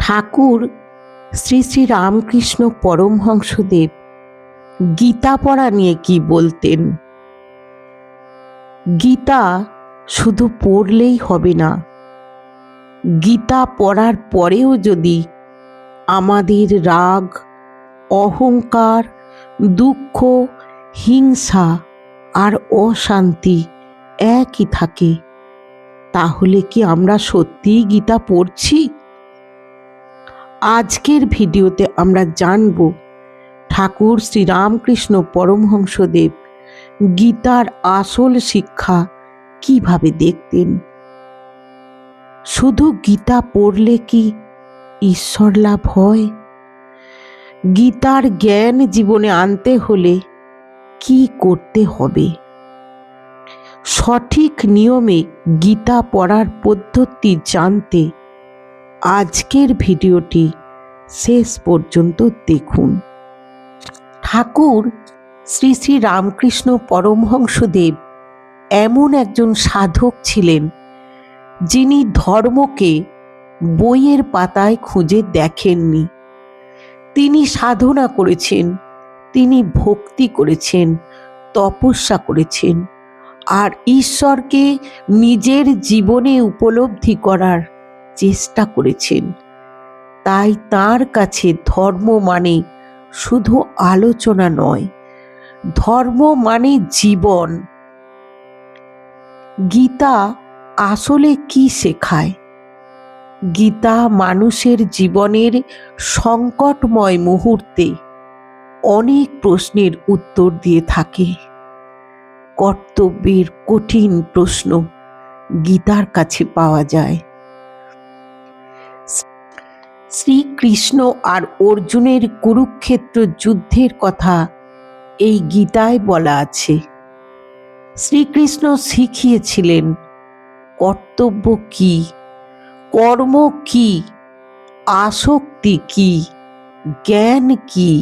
ঠাকুর শ্রী শ্রী রামকৃষ্ণ পরমহংসদেব গীতা পড়া নিয়ে কি বলতেন? গীতা শুধু পড়লেই হবে না, গীতা পড়ার পরেও যদি আমাদের রাগ, অহংকার, দুঃখ, হিংসা আর অশান্তি একই থাকে, তাহলে কি আমরা সত্যিই গীতা পড়ছি? আজকের ভিডিওতে আমরা জানব ঠাকুর শ্রীরামকৃষ্ণ পরমহংসদেব গীতার আসল শিক্ষা কিভাবে দেখতেন। শুধু গীতা পড়লে কি ঈশ্বর লাভ হয়? গীতার জ্ঞান জীবনে আনতে হলে কি করতে হবে? সঠিক নিয়মে গীতা পড়ার পদ্ধতি জানতে আজকের ভিডিওটি শেষ পর্যন্ত দেখুন। ঠাকুর শ্রী শ্রী রামকৃষ্ণ পরমহংসদেব এমন একজন সাধক ছিলেন যিনি ধর্মকে বইয়ের পাতায় খুঁজে দেখেননি। তিনি সাধনা করেছেন, তিনি ভক্তি করেছেন, তপস্যা করেছেন, আর ঈশ্বরকে নিজের জীবনে উপলব্ধি করার চেষ্টা করেছেন। তাই তার কাছে ধর্ম মানে শুধু আলোচনা নয়, ধর্ম মানে জীবন। গীতা আসলে কি শেখায়? গীতা মানুষের জীবনের সংকটময় মুহূর্তে অনেক প্রশ্নের উত্তর দিয়ে থাকে। কর্তব্যের কঠিন প্রশ্ন গীতার কাছে পাওয়া যায়। শ্রীকৃষ্ণ আর অর্জুনের কুরুক্ষেত্র যুদ্ধের কথা এই গীতায় বলা আছে। শ্রীকৃষ্ণ শিখিয়েছিলেন কর্তব্য কি, কর্ম কি, আসক্তি কি, জ্ঞান কি,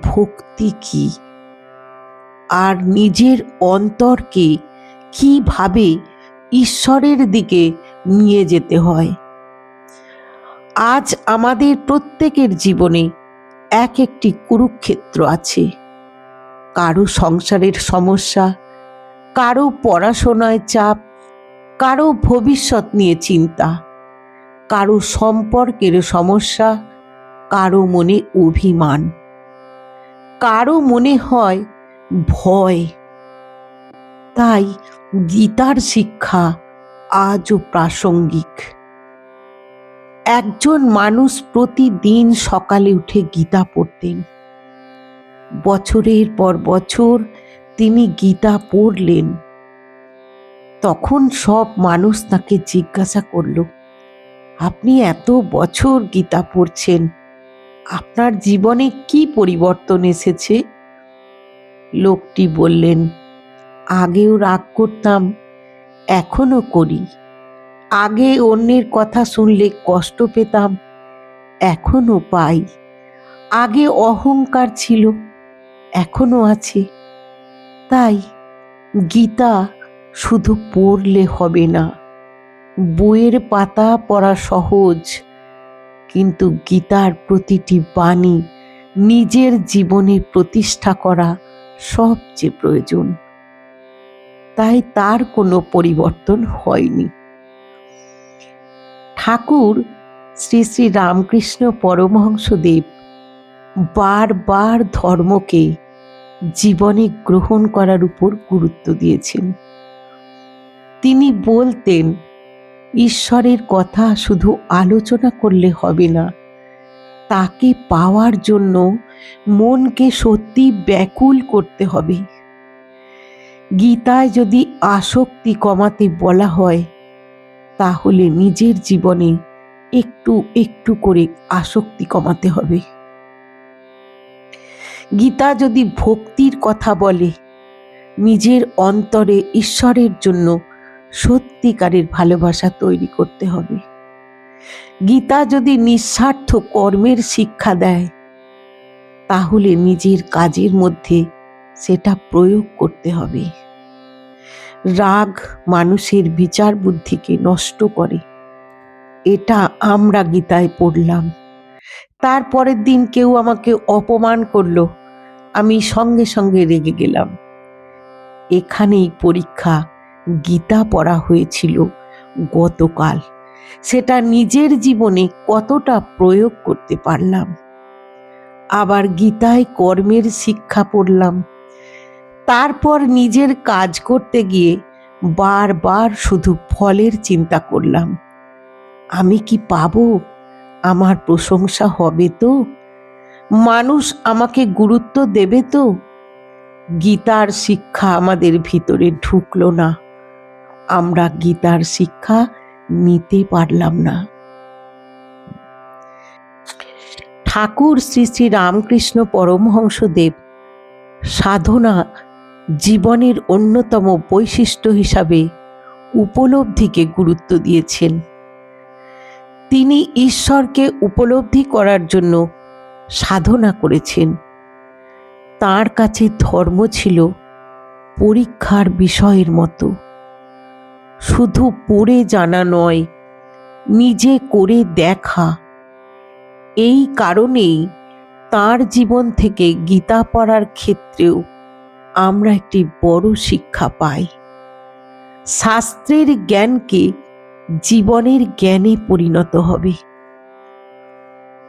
ভক্তি কি, আর নিজের অন্তরকে কিভাবে ঈশ্বরের দিকে নিয়ে যেতে হয়। আজ আমাদের প্রত্যেকের জীবনে এক একটি কুরুক্ষেত্র আছে। কারো সংসারের সমস্যা, কারো পড়াশোনায় চাপ, কারো ভবিষ্যৎ নিয়ে চিন্তা, কারো সম্পর্কের সমস্যা, কারো মনে অভিমান, কারো মনে হয় ভয়। তাই গীতার শিক্ষা আজও প্রাসঙ্গিক। একজন মানুষ প্রতিদিন সকালে উঠে গীতা পড়তেন। বছরের পর বছর তিনি গীতা পড়লেন। তখন সব মানুষ তাকে জিজ্ঞাসা করল, আপনি এত বছর গীতা পড়ছেন, আপনার জীবনে কি পরিবর্তন এসেছে? লোকটি বললেন, আগেও রাগ করতাম, এখনো করি। আগে অন্যের কথা শুনলে কষ্ট পেতাম, এখনো পাই। আগে অহংকার ছিল, এখনো আছে। তাই গীতা শুধু পড়লে হবে না। বইয়ের পাতা পড়া সহজ, কিন্তু গীতার প্রতিটি বাণী নিজের জীবনে প্রতিষ্ঠা করা সবচেয়ে প্রয়োজন। তাই তার কোনো পরিবর্তন হয়নি। ঠাকুর শ্রী শ্রী রামকৃষ্ণ পরমহংসদেব বারবার ধর্মকে জীবনে গ্রহণ করার উপর গুরুত্ব দিয়েছেন। তিনি বলতেন, ঈশ্বরের কথা শুধু আলোচনা করলে হবে না, তাকে পাওয়ার জন্য মনকে সত্যি ব্যাকুল করতে হবে। গীতায় যদি আসক্তি কমাতে বলা হয়, তাহলে নিজের জীবনে একটু একটু করে আসক্তি কমাতে হবে। গীতা যদি ভক্তির কথা বলে, নিজের অন্তরে ঈশ্বরের জন্য সত্যিকারের ভালোবাসা তৈরি করতে হবে। গীতা যদি নিঃস্বার্থ কর্মের শিক্ষা দেয়, তাহলে নিজের কাজের মধ্যে সেটা প্রয়োগ করতে হবে। রাগ মানুষের বিচার বুদ্ধিকে নষ্ট করে, এটা আমরা গীতায় পড়লাম। তারপরের দিন কেউ আমাকে অপমান করলো, আমি সঙ্গে সঙ্গে রেগে গেলাম। এখানেই পরীক্ষা। গীতা পড়া হয়েছিল গতকাল, সেটা নিজের জীবনে কতটা প্রয়োগ করতে পারলাম। আবার গীতায় কর্মের শিক্ষা পড়লাম। তারপর নিজের কাজ করতে গিয়ে বারবার শুধু ফলের চিন্তা করলাম। আমি কি পাবো? আমার প্রশংসা হবে তো? মানুষ আমাকে গুরুত্ব দেবে তো? গীতার শিক্ষা আমাদের ভিতরে ঢুকলো না। আমরা গীতার শিক্ষা নিতে পারলাম না। ঠাকুর শ্রী শ্রী রামকৃষ্ণ পরমহংসদেব সাধনা জীবনের অন্যতম বৈশিষ্ট্য হিসাবে উপলব্ধিকে গুরুত্ব দিয়েছেন। তিনি ঈশ্বরকে উপলব্ধি করার জন্য সাধনা করেছেন। তার কাছে ধর্ম ছিল পরীক্ষার বিষয়ের মতো, শুধু পড়ে জানা নয়, নিজে করে দেখা। এই কারণেই তার জীবন থেকে গীতা পড়ার ক্ষেত্রেও আমরা একটি বড় শিক্ষা পাই। শাস্ত্রের জ্ঞানকে জীবনের জ্ঞানে পরিণত হবে।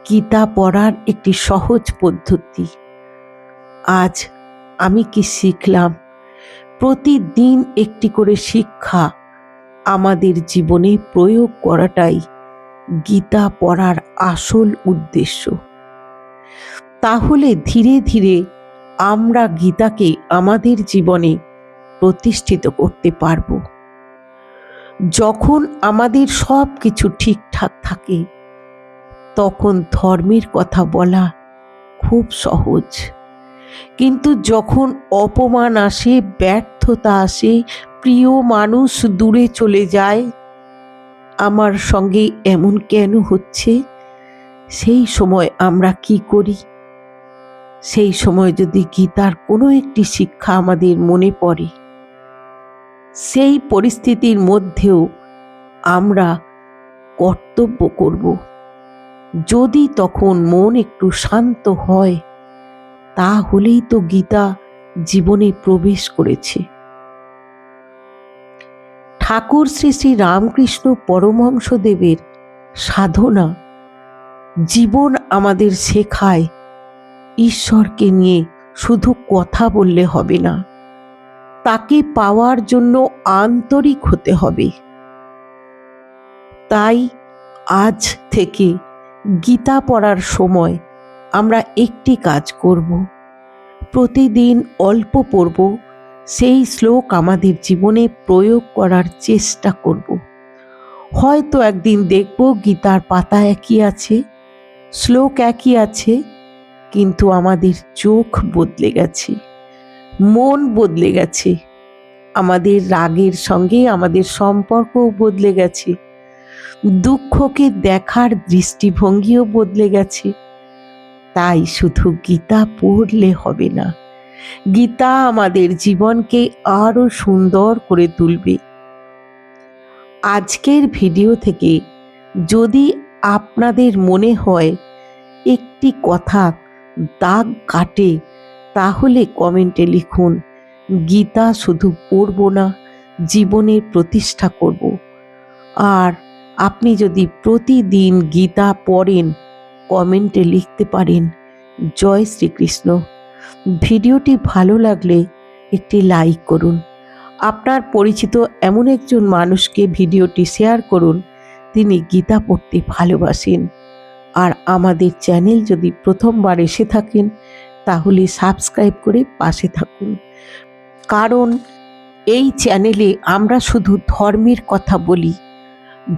গীতা পড়ার একটি সহজ পদ্ধতি। আজ আমি কি শিখলাম? প্রতিদিন একটি করে শিক্ষা আমাদের জীবনে প্রয়োগ করাটাই গীতা পড়ার আসল উদ্দেশ্য। তাহলে ধীরে ধীরে আমরা গীতাকে আমাদের জীবনে প্রতিষ্ঠিত করতে পারব। যখন আমাদের সব কিছু ঠিকঠাক থাকে, তখন ধর্মের কথা বলা খুব সহজ। কিন্তু যখন অপমান আসে, ব্যর্থতা আসে, প্রিয় মানুষ দূরে চলে যায়, আমার সঙ্গে এমন কেন হচ্ছে, সেই সময় আমরা কি করি? সেই সময় যদি গীতার কোনো একটি শিক্ষা আমাদের মনে পড়ে, সেই পরিস্থিতির মধ্যেও আমরা কর্তব্য করব। যদি তখন মন একটু শান্ত হয়, তাহলেই তো গীতা জীবনে প্রবেশ করেছে। ঠাকুর শ্রী শ্রী রামকৃষ্ণ পরমহংসদেবের সাধনা জীবন আমাদের শেখায় ঈশ্বরকে নিয়ে শুধু কথা বললে হবে না, তাকে পাওয়ার জন্য আন্তরিক হতে হবে। তাই আজ থেকে গীতা পড়ার সময় আমরা একটি কাজ করব, প্রতিদিন অল্প পড়ব, সেই শ্লোক আমাদের জীবনে প্রয়োগ করার চেষ্টা করব। হয়তো একদিন দেখব গীতার পাতা একই আছে, শ্লোক একই আছে, কিন্তু আমাদের চোখ বদলে গেছে, মন বদলে গেছে, আমাদের রাগের সঙ্গে আমাদের সম্পর্কও বদলে গেছে, দুঃখকে দেখার দৃষ্টিভঙ্গিও বদলে গেছে। তাই শুধু গীতা পড়লে হবে না, গীতা আমাদের জীবনকে আরো সুন্দর করে তুলবে। আজকের ভিডিও থেকে যদি আপনাদের মনে হয় একটি কথা দাগ কাটে, তাহলে কমেন্টে লিখুন, গীতা শুধু পড়ব না, জীবনে প্রতিষ্ঠা করব। আর আপনি যদি প্রতিদিন গীতা পড়েন, কমেন্টে লিখতে পারেন, জয় শ্রীকৃষ্ণ। ভিডিওটি ভালো লাগলে একটি লাইক করুন। আপনার পরিচিত এমন একজন মানুষকে ভিডিওটি শেয়ার করুন, তিনি গীতা পড়তে ভালোবাসেন। আর আমাদের চ্যানেল যদি প্রথমবার এসে থাকেন, তাহলে সাবস্ক্রাইব করে পাশে থাকুন। কারণ এই চ্যানেলে আমরা শুধু ধর্মের কথা বলি,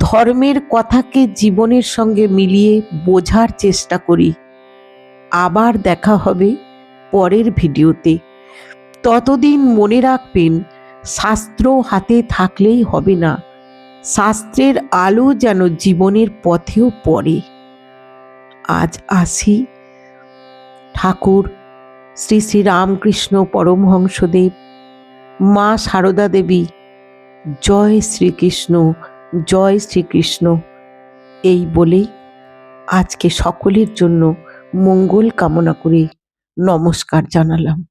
ধর্মের কথাকে জীবনের সঙ্গে মিলিয়ে বোঝার চেষ্টা করি। আবার দেখা হবে পরের ভিডিওতে। ততদিন মনে রাখবেন, শাস্ত্র হাতে থাকলেই হবে না, শাস্ত্রের আলো যেন জীবনের পথেও পড়ে। আজ আসি। ঠাকুর শ্রী শ্রী রামকৃষ্ণ পরমহংসদেব, মা সারদা দেবী, জয় শ্রীকৃষ্ণ, জয় শ্রীকৃষ্ণ। এই বলেই আজকে সকলের জন্য মঙ্গল কামনা করে নমস্কার জানালাম।